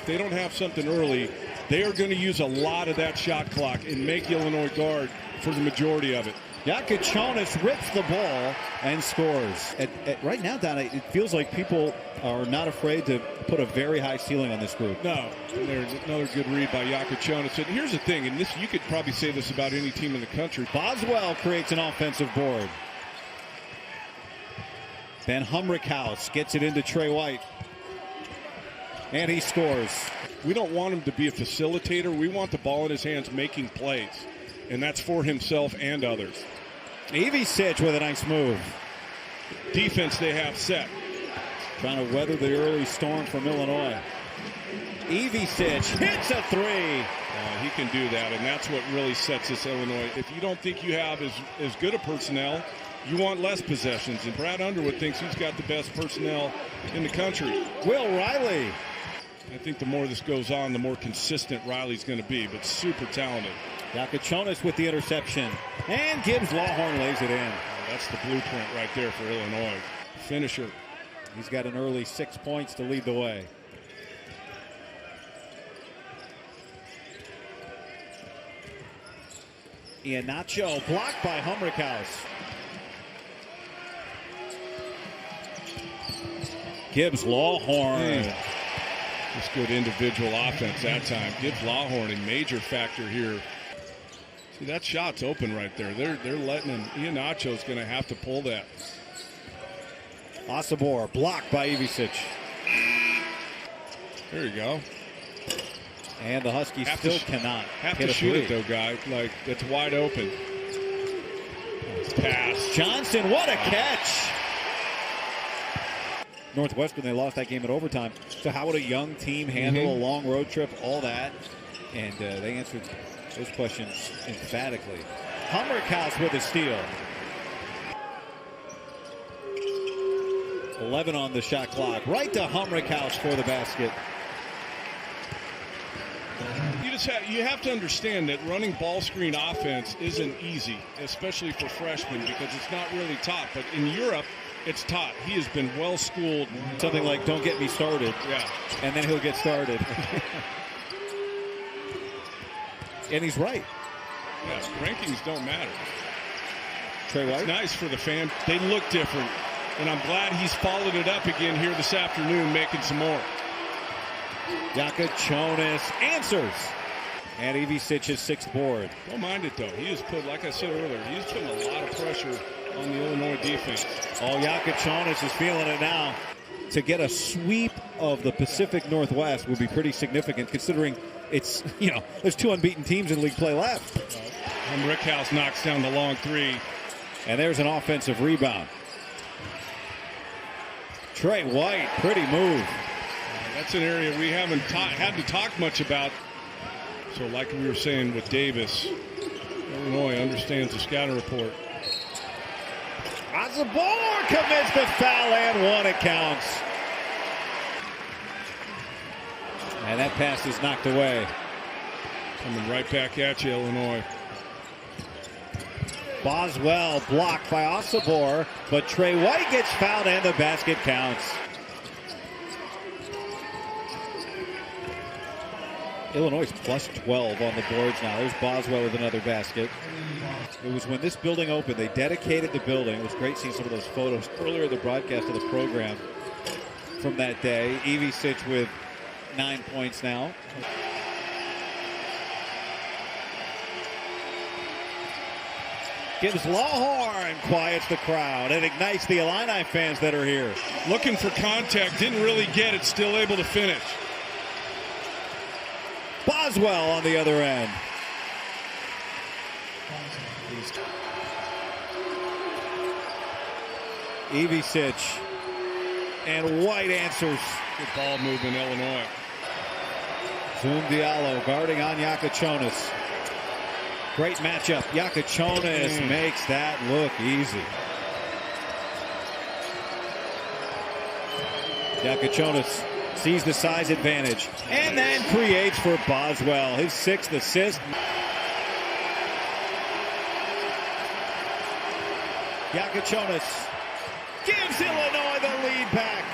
if they don't have something early, they are going to use a lot of that shot clock and make Illinois guard for the majority of it. Yakachonis rips the ball and scores. Right now, Don, it feels like people are not afraid to put a very high ceiling on this group. No, there's another good read by Yakachonis. And here's the thing, and this you could probably say this about any team in the country. Boswell creates an offensive board. Then Humrickhouse gets it into Trey White. And he scores. We don't want him to be a facilitator. We want the ball in his hands making plays. And that's for himself and others. Ivicic with a nice move. Defense they have set. Trying to weather the early storm from Illinois. Ivicic hits a three. He can do that, and that's what really sets this Illinois. If you don't think you have as good a personnel, you want less possessions. And Brad Underwood thinks he's got the best personnel in the country. Will Riley. I think the more this goes on, the more consistent Riley's going to be, but super talented. Yakachonis with the interception. And Gibbs Lawhorn lays it in. That's the blueprint right there for Illinois. Finisher. He's got an early 6 points to lead the way. Ihenacho blocked by Humrickhouse. Gibbs Lawhorn. Just good individual offense that time. Gibbs Lawhorn a major factor here. See, that shot's open right there. They're letting him. Ihenacho's going to have to pull that. Osobor blocked by Ivicic. There you go. And the Huskies cannot have to shoot it though, guy. Like, it's wide open. Pass. Johnson, what a catch! Northwestern, they lost that game in overtime. So how would a young team handle a long road trip, all that? And they answered those questions emphatically. Humrickhouse with a steal. 11 on the shot clock. Right to Humrickhouse for the basket. You have to understand that running ball screen offense isn't easy, especially for freshmen, because it's not really taught. But in Europe, it's taught. He has been well schooled. Something like, don't get me started. Yeah. And then he'll get started. And he's right. Yeah, rankings don't matter. Trey White? It's nice for the fan. They look different. And I'm glad he's followed it up again here this afternoon, making some more. Yakachonis answers. And Ivicic's sixth board. Don't mind it, though. He has put, like I said earlier, he's putting a lot of pressure on the Illinois defense. Oh, Yakachonis is feeling it now. To get a sweep of the Pacific Northwest would be pretty significant, considering it's, there's two unbeaten teams in league play left. Rickhouse knocks down the long three. And there's an offensive rebound. Trey White, pretty move. That's an area we haven't had to talk much about. So like we were saying with Davis, Illinois understands the scouting report. Osobor commits the foul and one, it counts. And that pass is knocked away. Coming right back at you, Illinois. Boswell blocked by Osobor, but Trey White gets fouled and the basket counts. Illinois is plus 12 on the boards now. There's Boswell with another basket. It was when this building opened, they dedicated the building. It was great seeing some of those photos earlier in the broadcast of the program from that day. Ivicic with 9 points now. Gibbs Lawhorn quiets the crowd and ignites the Illini fans that are here. Looking for contact, didn't really get it, still able to finish. Boswell on the other end. Ivicic and White answers. Good ball movement, Illinois. Zoom Diallo guarding on Yakachonis. Great matchup. Yakachonis makes that look easy. Yakachonis sees the size advantage and then creates for Boswell, his sixth assist. Yakachonis gives Illinois the lead back.